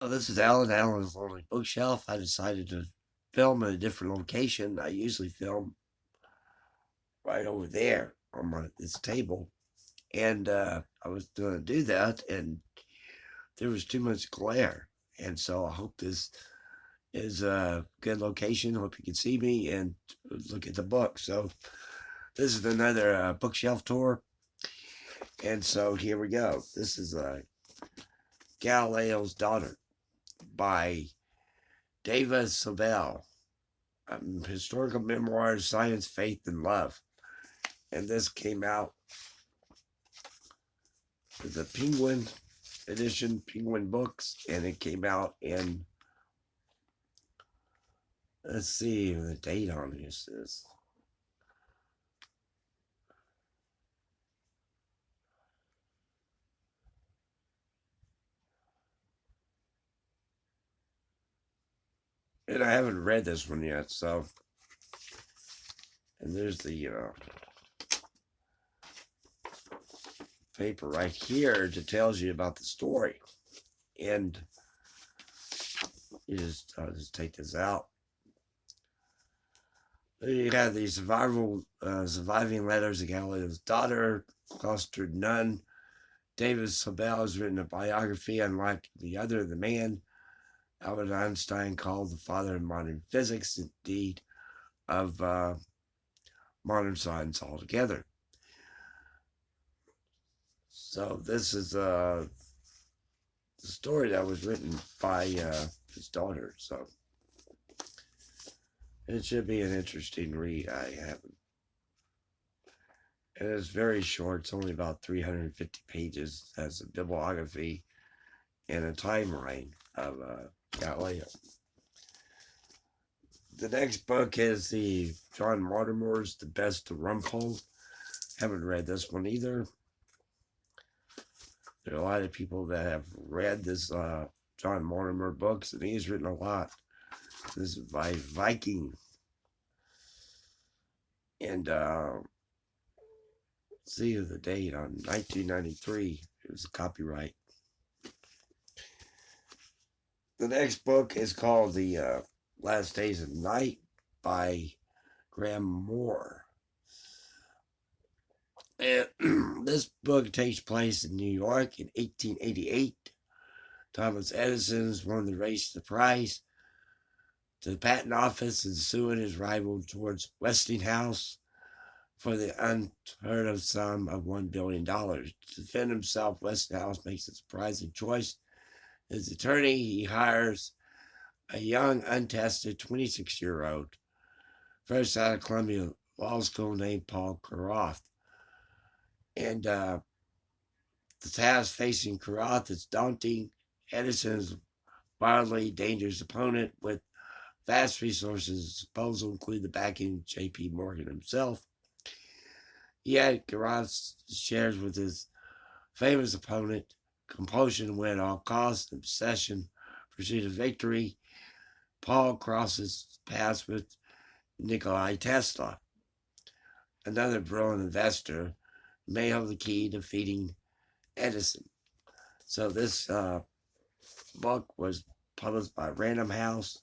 Oh, this is Alan. Alan's Lonely Bookshelf. I decided to film in a different location. I usually film right over there on this table, and I was going to do that, and there was too much glare, and so I hope this is a good location. Hope you can see me and look at the book. So this is another bookshelf tour, and so here we go. This is Galileo's Daughter by David Sobel. Historical memoirs, science, faith, and love. And this came out with the Penguin edition, Penguin Books, and it came out in, let's see, the date on this is. And I haven't read this one yet, so. And there's the paper right here that tells you about the story. And I'll just take this out. You have the surviving letters of Galileo's daughter, clustered none. David Sobel has written a biography unlike the man Albert Einstein called the father of modern physics, indeed, of modern science altogether. So this is the story that was written by his daughter. So it should be an interesting read. I haven't. It is very short. It's only about 350 pages. It has a bibliography and a timeline of Galileo. The next book is the John Mortimer's The Best of Rumpole. Haven't read this one either. There are a lot of people that have read this John Mortimer books, and he's written a lot. This is by Viking. And see the date on 1993. It was a copyright. The next book is called The Last Days of Night by Graham Moore. And this book takes place in New York in 1888. Thomas Edison's won the race to the prize to the patent office and suing his rival towards Westinghouse for the unheard of sum of $1 billion. To defend himself, Westinghouse makes a surprising choice. His attorney, he hires a young, untested 26-year-old, fresh out of Columbia Law School named Paul Caroth. And the task facing Caroth is daunting. Edison is a wildly dangerous opponent with vast resources at his disposal, including the backing of J.P. Morgan himself. Yet Caroth shares with his famous opponent compulsion to win at all costs, obsession, pursuit of victory. Paul crosses paths with Nikolai Tesla, another brilliant investor, may hold the key to defeating Edison. So this book was published by Random House,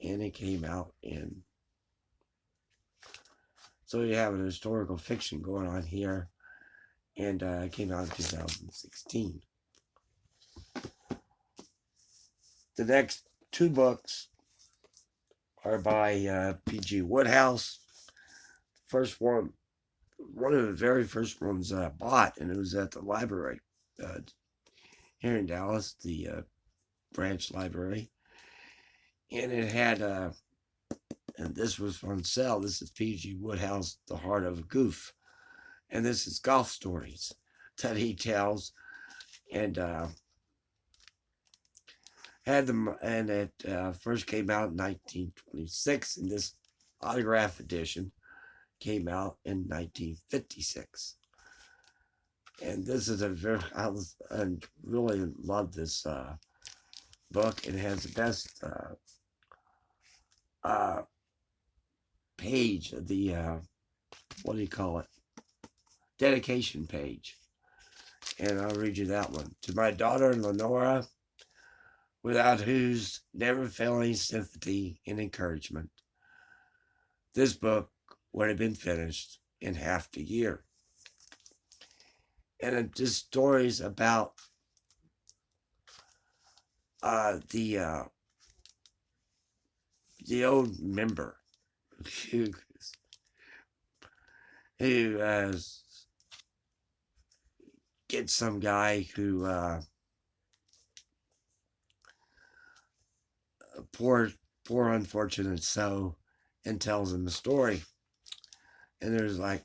and it came out in. So you have an historical fiction going on here, and it came out in 2016. The next two books are by P.G. Woodhouse. First one of the very first ones I bought, and it was at the library here in Dallas, the branch library. And it had, and this was on sale. This is P.G. Woodhouse, The Heart of a Goof. And this is golf stories that he tells. And had them, and it first came out in 1926, and this autograph edition came out in 1956. And this is I really love this book. It has the best page of the, what do you call it? Dedication page. And I'll read you that one. To my daughter, Lenora, without whose never-failing sympathy and encouragement, this book would have been finished in half the year. And it just stories about the old member who gets some guy who poor unfortunate soul, and tells him a story. And there's like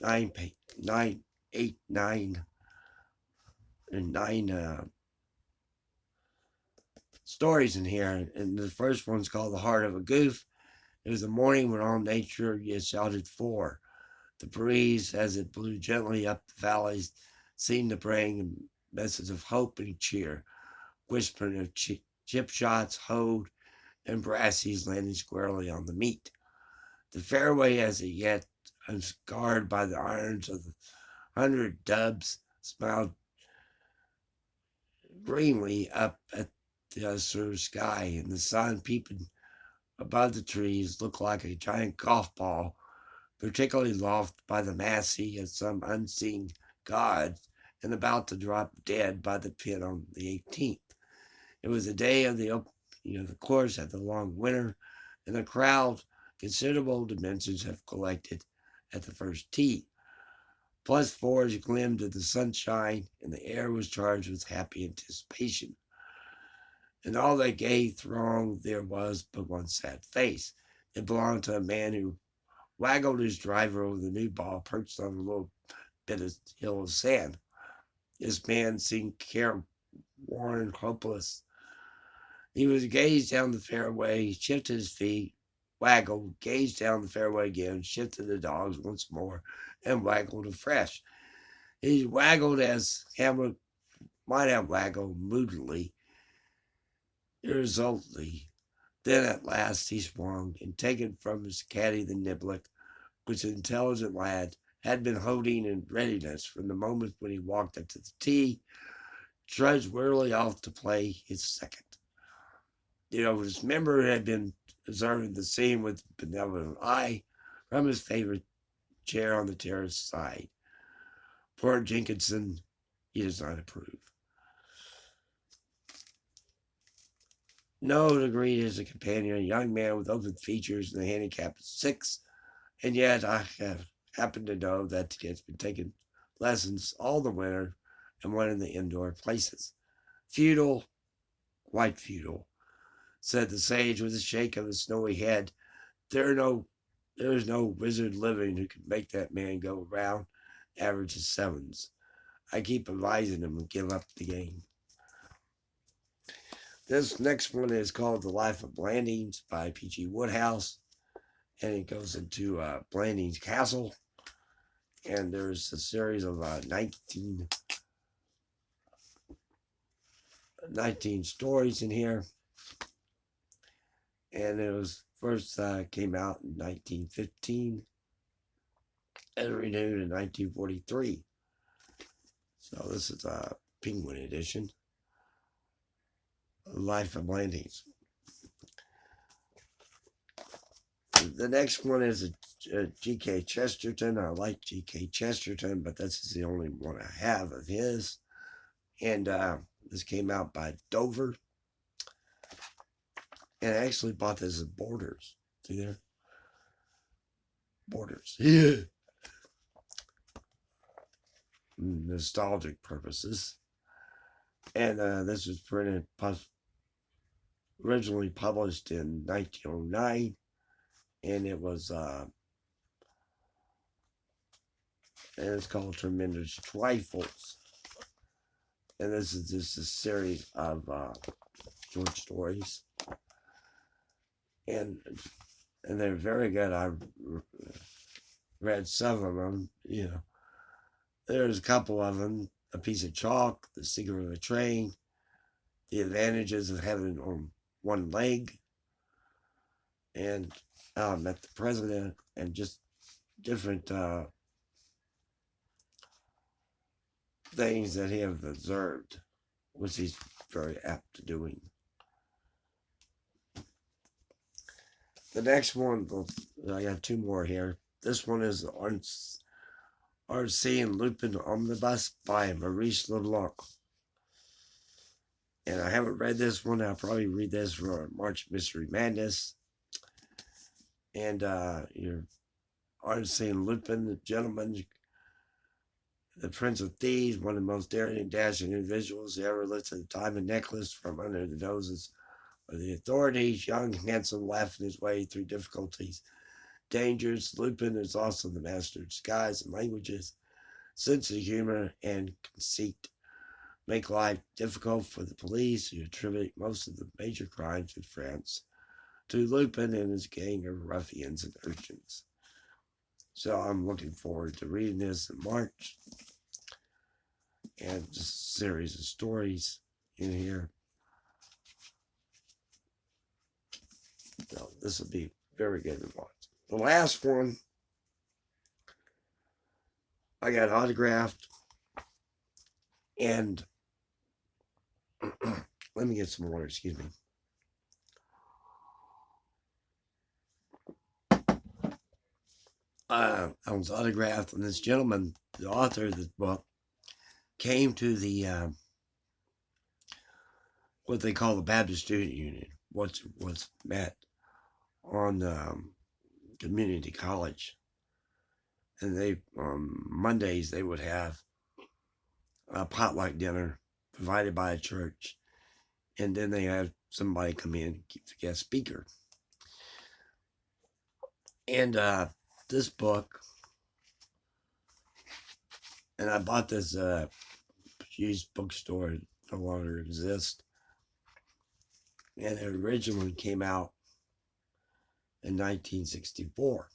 nine stories in here. And the first one's called The Heart of a Goof. It was a morning when all nature yet shouted for. The breeze, as it blew gently up the valleys, seemed to bring a message of hope and cheer, whispering of chip shots, hoed, and brassies landing squarely on the meat. The fairway, as it yet unscarred by the irons of the 100 dubs, smiled greenly up at the azure sky, and the sun peeping above the trees looked like a giant golf ball, particularly lofted by the massy of some unseen god, and about to drop dead by the pit on the 18th. It was the day of the opening of the course at the long winter, and the crowd, considerable dimensions, have collected at the first tee. Plus fours gleamed in the sunshine, and the air was charged with happy anticipation. In all that gay throng there was but one sad face. It belonged to a man who waggled his driver over the new ball perched on a little bit of hill of sand. This man seemed careworn and hopeless. He was gazed down the fairway, shifted his feet, waggled, gazed down the fairway again, shifted the dogs once more, and waggled afresh. He waggled as Hamlet might have waggled moodily, irresolutely. Then at last he swung, and taken from his caddy the niblick, which the intelligent lad had been holding in readiness from the moment when he walked up to the tee, trudged wearily off to play his second. His member had been observing the scene with benevolent eye from his favorite chair on the terrace side. Poor Jenkinson, he does not approve. No, agreed as a companion, a young man with open features and a handicap of 6, and yet I have happened to know that he has been taking lessons all the winter and one in the indoor places. Futile, quite futile, said the sage with a shake of his snowy head. There is no wizard living who can make that man go around average of 7s. I keep advising him to give up the game. This next one is called The Life of Blandings by P.G. Woodhouse, and it goes into Blandings Castle, and there's a series of 19 stories in here, and it was first came out in 1915 and renewed in 1943. So this is a Penguin edition. Life of Blandings. The next one is a G.K. Chesterton. I like G.K. Chesterton, but this is the only one I have of his. And this came out by Dover. And I actually bought this at Borders. See there? Borders. Yeah. Nostalgic purposes. And this was originally published in 1909, and it was and it's called Tremendous Trifles. And this is just a series of short stories, and they're very good. I've read some of them. There's a couple of them: A Piece of Chalk, The Secret of a Train, The Advantages of Having on One Leg, and How I Met the President, and just different things that he have observed, which he's very apt to doing. The next one, I got two more here. This one is R.C. and Lupin Omnibus by Maurice LeBlanc. And I haven't read this one. I'll probably read this for March Mystery Madness. And your R.C. and Lupin, the gentleman, the Prince of Thieves, one of the most daring and dashing individuals who ever lifted a diamond necklace from under the noses of the authorities. Young, handsome, laughing his way through difficulties, dangers. Lupin is also the master of disguise and languages, sense of humor, and conceit. Make life difficult for the police, who attribute most of the major crimes in France to Lupin and his gang of ruffians and urchins. So I'm looking forward to reading this in March. And just a series of stories in here. So this will be very good to watch. The last one I got autographed, and let me get some water, excuse me. I was autographed, and this gentleman, the author of this book, came to the what they call the Baptist Student Union, what's met on community college, and they Mondays they would have a potluck dinner provided by a church, and then they have somebody come in and keep the guest speaker. And this book, and I bought this used bookstore, no longer exists, and it originally came out in 1964.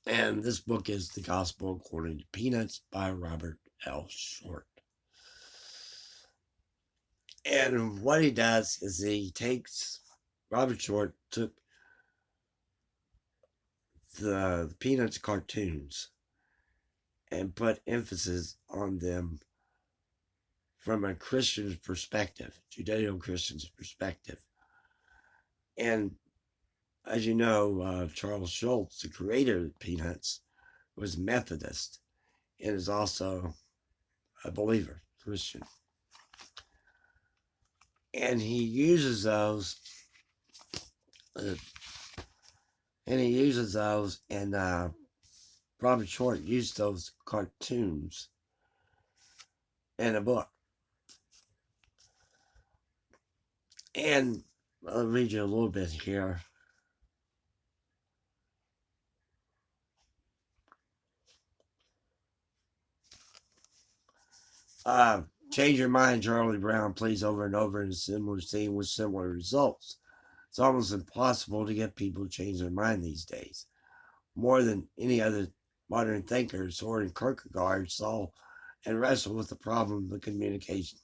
And this book is The Gospel According to Peanuts by Robert L. Short. And what he does is Robert Short took the Peanuts cartoons and put emphasis on them from a Christian's perspective, Judeo-Christian's perspective. And as you know, Charles Schulz, the creator of Peanuts, was Methodist and is also a believer, Christian. And he uses those, and Robert Short used those cartoons in a book. And I'll read you a little bit here. Change your mind, Charlie Brown plays over and over in a similar scene with similar results. It's almost impossible to get people to change their mind these days. More than any other modern thinker, Soren Kierkegaard saw and wrestled with the problem of communication,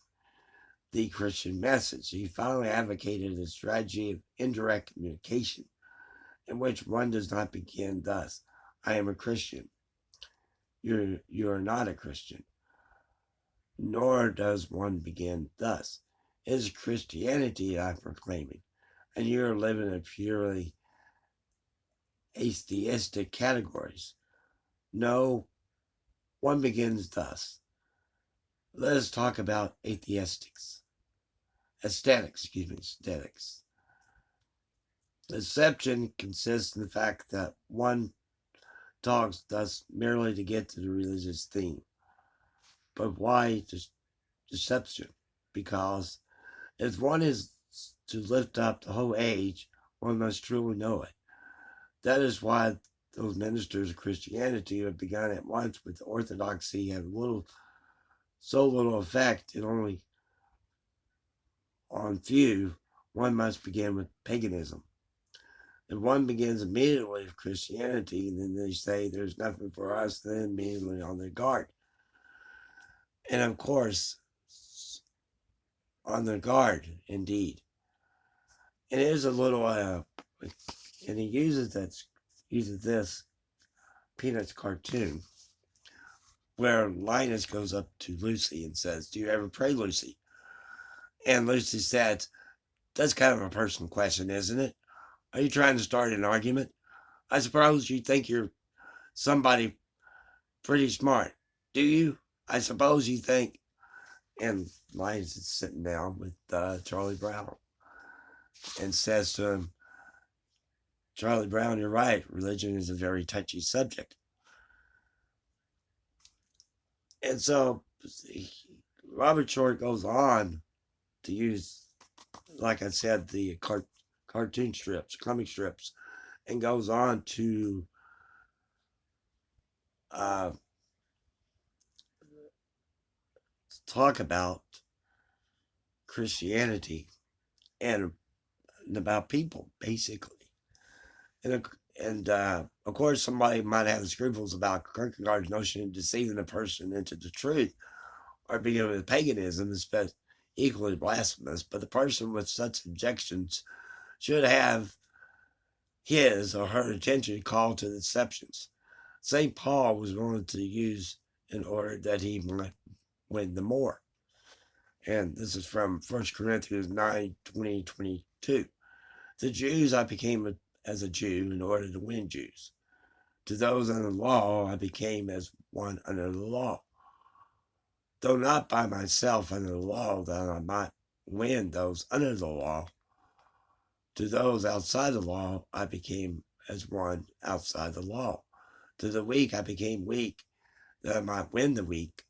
the Christian message. He finally advocated a strategy of indirect communication, in which one does not begin thus: I am a Christian. You are not a Christian. Nor does one begin thus: it is Christianity I'm proclaiming, and you are living in purely atheistic categories. No, one begins thus: let us talk about aesthetics. Deception consists in the fact that one talks thus merely to get to the religious theme. But why deception? Because if one is to lift up the whole age, one must truly know it. That is why those ministers of Christianity who have begun at once with orthodoxy have so little effect, and only on few. One must begin with paganism. If one begins immediately with Christianity, then they say there's nothing for us, then immediately on their guard. And of course, on their guard, indeed. And it is a little, and he uses this Peanuts cartoon, where Linus goes up to Lucy and says, do you ever pray, Lucy? And Lucy said, That's kind of a personal question, isn't it? Are you trying to start an argument? I suppose you think you're somebody pretty smart. Do you? I suppose you think. And Lyons is sitting down with Charlie Brown and says to him, Charlie Brown, you're right. Religion is a very touchy subject. And so Robert Short goes on to use, like I said, the cartoon strips, comic strips, and goes on to uh, talk about Christianity and about people, basically. And, of course, somebody might have scruples about Kierkegaard's notion of deceiving a person into the truth or being with paganism is equally blasphemous. But the person with such objections should have his or her attention called to the exceptions St. Paul was going to use in order that he might win the more. And this is from 1 Corinthians 9, 20, 22. The Jews I became as a Jew in order to win Jews. To those under the law I became as one under the law, though not by myself under the law, that I might win those under the law. To those outside the law I became as one outside the law. To the weak I became weak, that I might win the weak.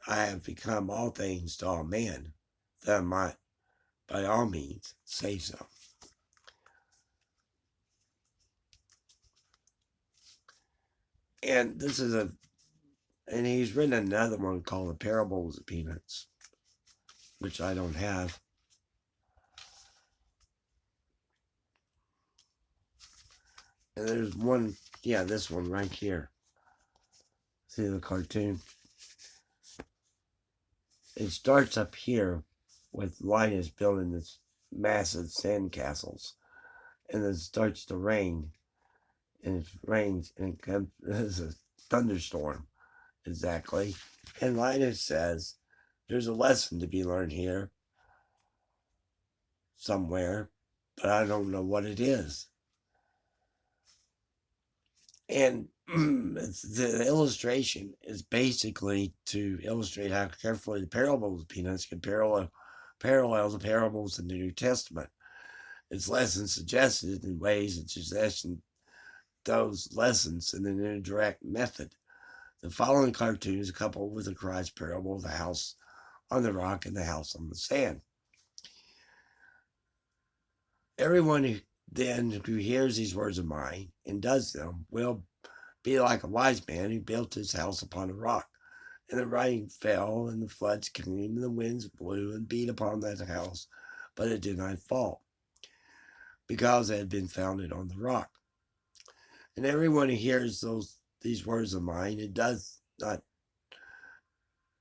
I have become all things to all men, that I might by all means say so. And this is and he's written another one called The Parables of Peanuts, which I don't have. And there's one, this one right here. See the cartoon? It starts up here with Linus building this massive sand castles. And then it starts to rain. And it rains and there's a thunderstorm. Exactly. And Linus says, there's a lesson to be learned here somewhere, but I don't know what it is. And the illustration is basically to illustrate how carefully the parables of Peanuts can parallel the parables in the New Testament. Its lessons suggested in ways that suggest those lessons in an indirect method. The following cartoon is coupled with the Christ parable of the house on the rock and the house on the sand. Everyone who hears these words of mine and does them will be like a wise man who built his house upon a rock. And the rain fell, and the floods came, and the winds blew and beat upon that house, but it did not fall, because it had been founded on the rock. And everyone who hears these words of mine and does not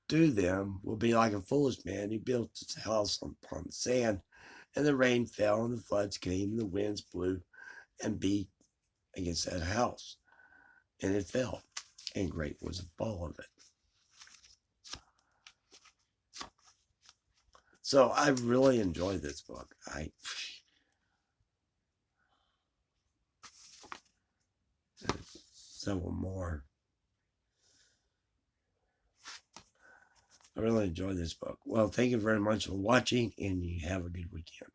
do them will be like a foolish man who built his house upon the sand, and the rain fell, and the floods came, and the winds blew and beat against that house, and it fell, and great was the fall of it. So I really enjoyed this book. Several more. I really enjoyed this book. Well, thank you very much for watching, and you have a good weekend.